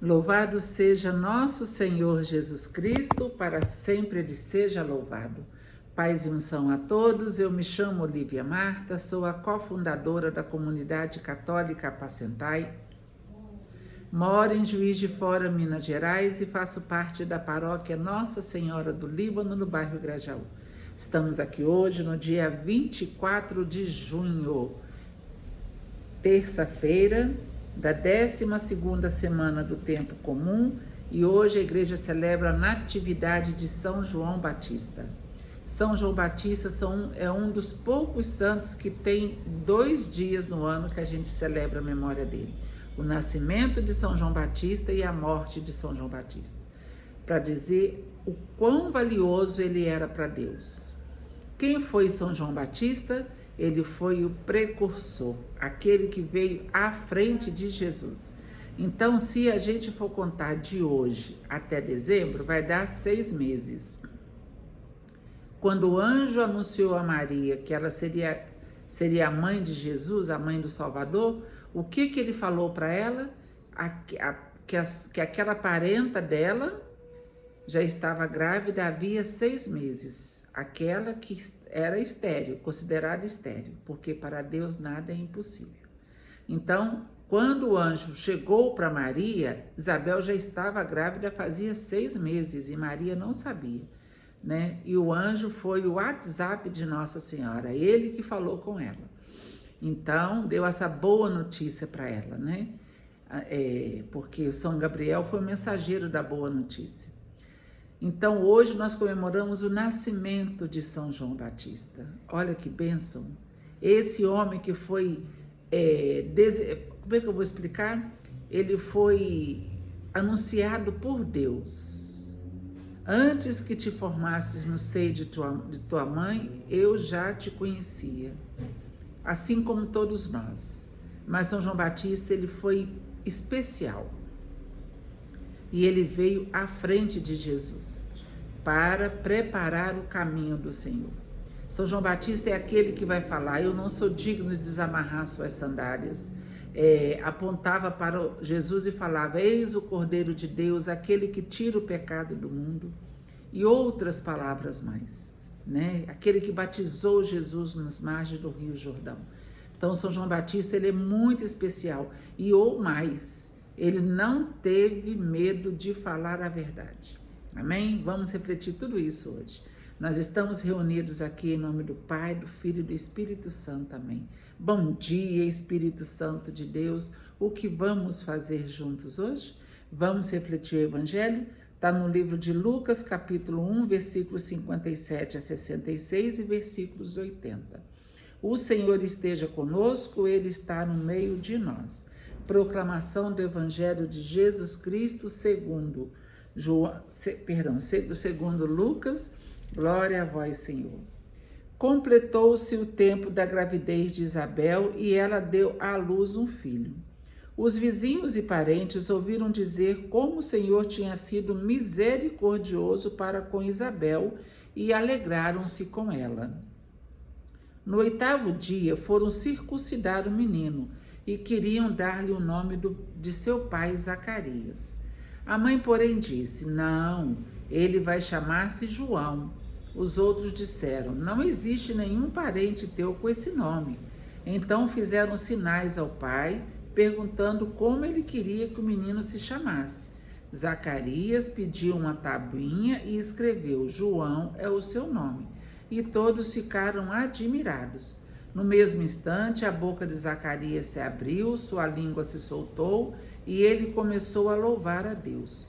Louvado seja nosso Senhor Jesus Cristo, para sempre Ele seja louvado. Paz e unção a todos, eu me chamo Olívia Marta, sou a cofundadora da Comunidade Católica Apacentai, moro em Juiz de Fora, Minas Gerais e faço parte da paróquia Nossa Senhora do Líbano, no bairro Grajaú. Estamos aqui hoje no dia 24 de junho, terça-feira, da 12ª semana do Tempo Comum, e hoje a igreja celebra a Natividade de São João Batista. São João Batista é um dos poucos santos que tem 2 dias no ano que a gente celebra a memória dele. O nascimento de São João Batista e a morte de São João Batista, para dizer o quão valioso ele era para Deus. Quem foi São João Batista? Ele foi o precursor, aquele que veio à frente de Jesus. Então, se a gente for contar de hoje até dezembro, vai dar 6 meses. Quando o anjo anunciou a Maria que ela seria a mãe de Jesus, a mãe do Salvador, o que ele falou para ela? Que aquela parenta dela já estava grávida havia 6 meses. Aquela que era estéril, considerada estéril, porque para Deus nada é impossível. Então, quando o anjo chegou para Maria, Isabel já estava grávida fazia 6 meses e Maria não sabia, né? E o anjo foi o WhatsApp de Nossa Senhora, ele que falou com ela. Então, deu essa boa notícia para ela, né? Porque o São Gabriel foi o mensageiro da boa notícia. Então, hoje nós comemoramos o nascimento de São João Batista. Olha que bênção! Esse homem que foi... como é que eu vou explicar? Ele foi anunciado por Deus. Antes que te formasses no seio de tua mãe, eu já te conhecia. Assim como todos nós. Mas São João Batista, ele foi especial. E ele veio à frente de Jesus para preparar o caminho do Senhor. São João Batista é aquele que vai falar: eu não sou digno de desamarrar suas sandálias. Apontava para Jesus e falava: eis o Cordeiro de Deus, aquele que tira o pecado do mundo. E outras palavras mais, né? Aquele que batizou Jesus nas margens do Rio Jordão. Então, São João Batista, ele é muito especial. E ou mais, ele não teve medo de falar a verdade. Amém? Vamos refletir tudo isso hoje. Nós estamos reunidos aqui em nome do Pai, do Filho e do Espírito Santo. Amém. Bom dia, Espírito Santo de Deus. O que vamos fazer juntos hoje? Vamos refletir o Evangelho? Está no livro de Lucas, capítulo 1, versículos 57 a 66 e versículos 80. O Senhor esteja conosco, Ele está no meio de nós. Proclamação do Evangelho de Jesus Cristo segundo Lucas. Glória a vós, Senhor. Completou-se o tempo da gravidez de Isabel e ela deu à luz um filho. Os vizinhos e parentes ouviram dizer como o Senhor tinha sido misericordioso para com Isabel e alegraram-se com ela. No 8º dia foram circuncidar o menino e queriam dar-lhe o nome de seu pai Zacarias. A mãe, porém, disse: não, ele vai chamar-se João. Os outros disseram: não existe nenhum parente teu com esse nome. Então fizeram sinais ao pai, perguntando como ele queria que o menino se chamasse. Zacarias pediu uma tabuinha e escreveu: João é o seu nome. E todos ficaram admirados. No mesmo instante, a boca de Zacarias se abriu, sua língua se soltou e ele começou a louvar a Deus.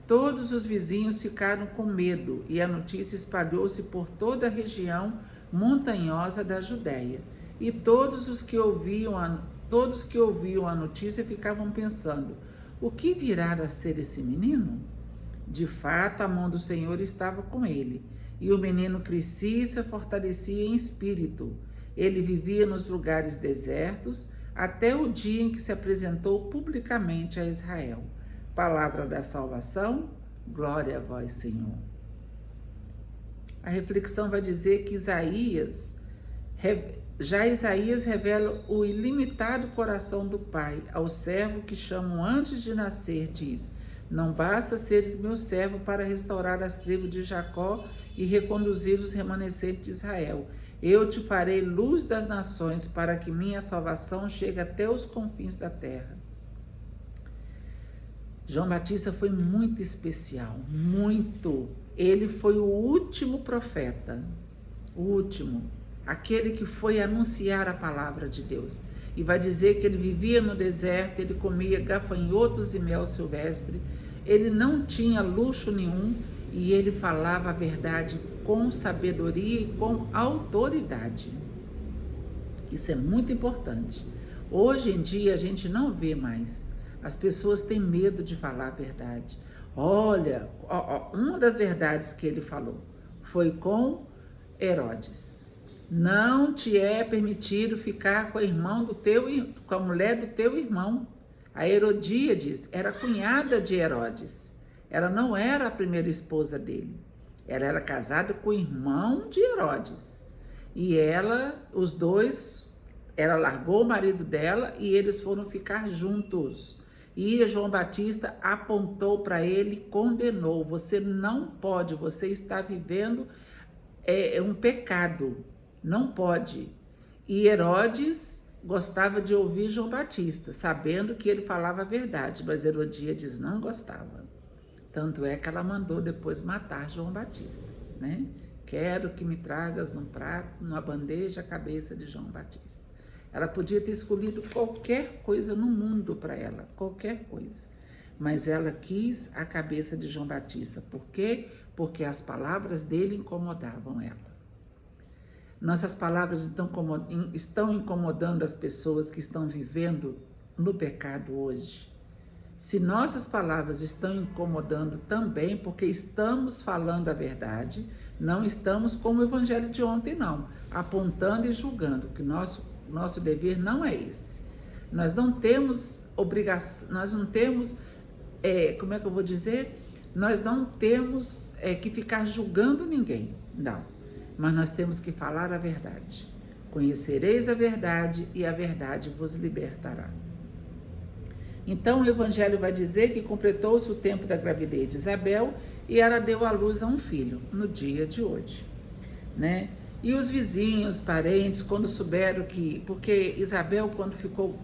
Todos os vizinhos ficaram com medo e a notícia espalhou-se por toda a região montanhosa da Judéia. E todos que ouviam a notícia ficavam pensando: o que virá a ser esse menino? De fato, a mão do Senhor estava com ele, e o menino crescia e se fortalecia em espírito. Ele vivia nos lugares desertos até o dia em que se apresentou publicamente a Israel. Palavra da salvação, glória a vós, Senhor. A reflexão vai dizer que Já Isaías revela o ilimitado coração do Pai ao servo que chamam antes de nascer, diz: não basta seres meu servo para restaurar as tribos de Jacó e reconduzir os remanescentes de Israel. Eu te farei luz das nações para que minha salvação chegue até os confins da terra. João Batista foi muito especial, muito. Ele foi o último profeta, o último, aquele que foi anunciar a palavra de Deus. E vai dizer que ele vivia no deserto, ele comia gafanhotos e mel silvestre, ele não tinha luxo nenhum e ele falava a verdade com sabedoria e com autoridade. Isso é muito importante. Hoje em dia a gente não vê mais. As pessoas têm medo de falar a verdade. Olha, uma das verdades que ele falou foi com Herodes. Não te é permitido ficar com a mulher do teu irmão. A Herodíades era cunhada de Herodes. Ela não era a primeira esposa dele. Ela era casada com o irmão de Herodes. E ela largou o marido dela e eles foram ficar juntos. E João Batista apontou para ele e condenou. Você não pode, você está vivendo um pecado. Não pode. E Herodes gostava de ouvir João Batista, sabendo que ele falava a verdade, mas Herodíades não gostava. Tanto é que ela mandou depois matar João Batista, né? Quero que me tragas num prato, numa bandeja, a cabeça de João Batista. Ela podia ter escolhido qualquer coisa no mundo para ela, qualquer coisa. Mas ela quis a cabeça de João Batista. Por quê? Porque as palavras dele incomodavam ela. Nossas palavras estão incomodando as pessoas que estão vivendo no pecado hoje. Se nossas palavras estão incomodando também, porque estamos falando a verdade, não estamos como o evangelho de ontem, não, apontando e julgando, que nosso dever não é esse. Nós não temos obrigação, nós não temos, nós não temos que ficar julgando ninguém, não. Mas nós temos que falar a verdade. Conhecereis a verdade e a verdade vos libertará. Então o evangelho vai dizer que completou-se o tempo da gravidez de Isabel e ela deu à luz a um filho no dia de hoje, né? E os vizinhos, parentes, quando souberam porque Isabel,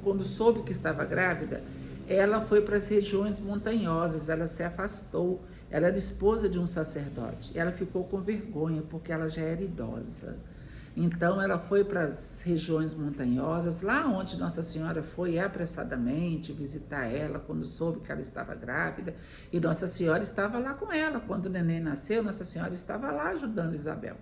quando soube que estava grávida, ela foi para as regiões montanhosas, ela se afastou, ela era esposa de um sacerdote, ela ficou com vergonha porque ela já era idosa. Então ela foi para as regiões montanhosas, lá onde Nossa Senhora foi apressadamente visitar ela quando soube que ela estava grávida, e Nossa Senhora estava lá com ela. Quando o neném nasceu, Nossa Senhora estava lá ajudando Isabel.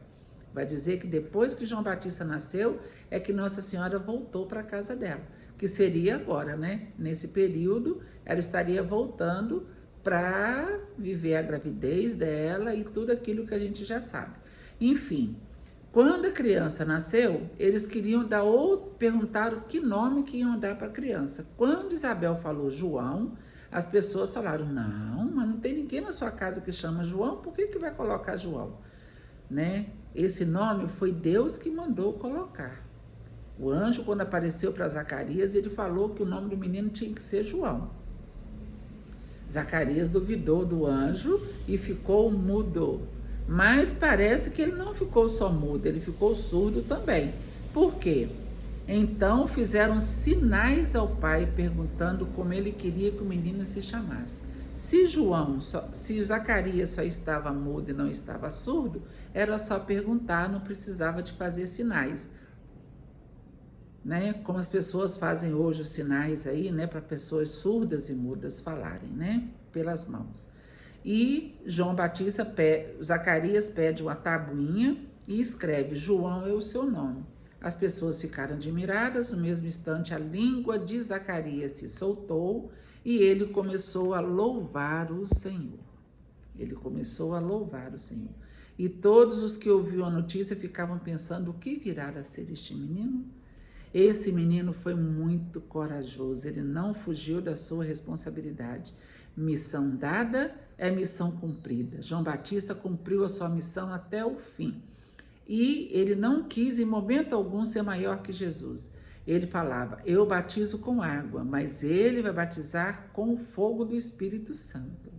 Vai dizer que depois que João Batista nasceu, é que Nossa Senhora voltou para a casa dela, que seria agora, né? Nesse período, ela estaria voltando para viver a gravidez dela e tudo aquilo que a gente já sabe. Enfim, quando a criança nasceu, eles queriam perguntaram que nome que iam dar para a criança. Quando Isabel falou João, as pessoas falaram: não, mas não tem ninguém na sua casa que chama João, por que vai colocar João? Né? Esse nome foi Deus que mandou colocar. O anjo, quando apareceu para Zacarias, ele falou que o nome do menino tinha que ser João. Zacarias duvidou do anjo e ficou mudo. Mas parece que ele não ficou só mudo, ele ficou surdo também. Por quê? Então fizeram sinais ao pai, perguntando como ele queria que o menino se chamasse. Se Zacarias só estava mudo e não estava surdo, era só perguntar, não precisava de fazer sinais. Né? Como as pessoas fazem hoje os sinais aí, né, para pessoas surdas e mudas falarem, né, pelas mãos. E Zacarias pede uma tabuinha e escreve: João é o seu nome. As pessoas ficaram admiradas. No mesmo instante, a língua de Zacarias se soltou e ele começou a louvar o Senhor. E todos os que ouviram a notícia ficavam pensando: o que virá a ser este menino? Esse menino foi muito corajoso, ele não fugiu da sua responsabilidade. Missão dada é missão cumprida. João Batista cumpriu a sua missão até o fim. E ele não quis em momento algum ser maior que Jesus. Ele falava, eu batizo com água, mas ele vai batizar com o fogo do Espírito Santo.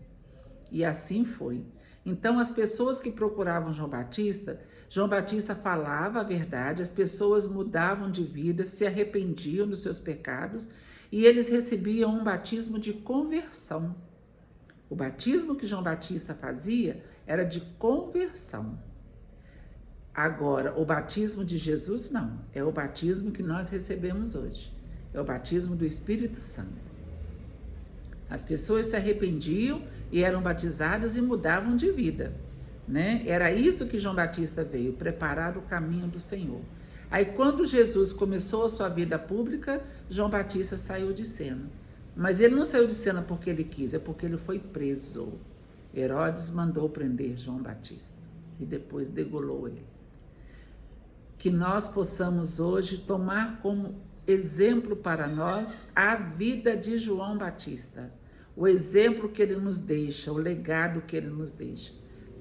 E assim foi. Então as pessoas que procuravam João Batista falava a verdade, as pessoas mudavam de vida, se arrependiam dos seus pecados e eles recebiam um batismo de conversão. O batismo que João Batista fazia era de conversão. Agora, o batismo de Jesus não, é o batismo que nós recebemos hoje. É o batismo do Espírito Santo. As pessoas se arrependiam e eram batizadas e mudavam de vida, né? Era isso que João Batista veio, preparar o caminho do Senhor. Aí quando Jesus começou a sua vida pública, João Batista saiu de cena. Mas ele não saiu de cena porque ele quis, é porque ele foi preso. Herodes mandou prender João Batista e depois degolou ele. Que nós possamos hoje tomar como exemplo para nós a vida de João Batista, o exemplo que ele nos deixa, o legado que ele nos deixa.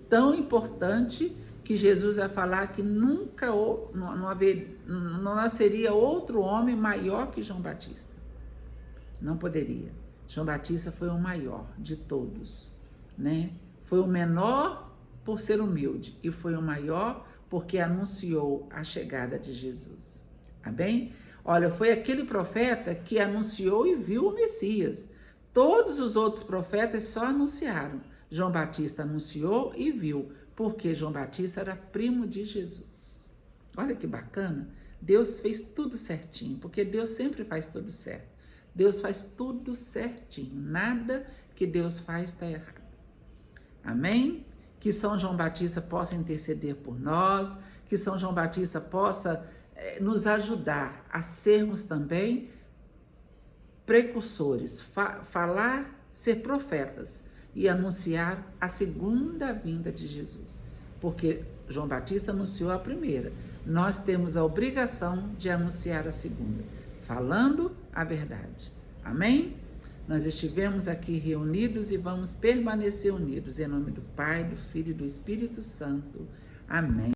Tão importante que Jesus vai falar que nunca não nasceria outro homem maior que João Batista. Não poderia. João Batista foi o maior de todos, né? Foi o menor por ser humilde e foi o maior porque anunciou a chegada de Jesus. Amém? Olha, foi aquele profeta que anunciou e viu o Messias. Todos os outros profetas só anunciaram. João Batista anunciou e viu, porque João Batista era primo de Jesus. Olha que bacana. Deus fez tudo certinho, porque Deus sempre faz tudo certo. Deus faz tudo certinho. Nada que Deus faz está errado. Amém? Que São João Batista possa interceder por nós, que São João Batista possa nos ajudar a sermos também precursores, falar, ser profetas e anunciar a segunda vinda de Jesus. Porque João Batista anunciou a primeira, nós temos a obrigação de anunciar a segunda, falando a verdade. Amém? Nós estivemos aqui reunidos e vamos permanecer unidos. Em nome do Pai, do Filho e do Espírito Santo. Amém.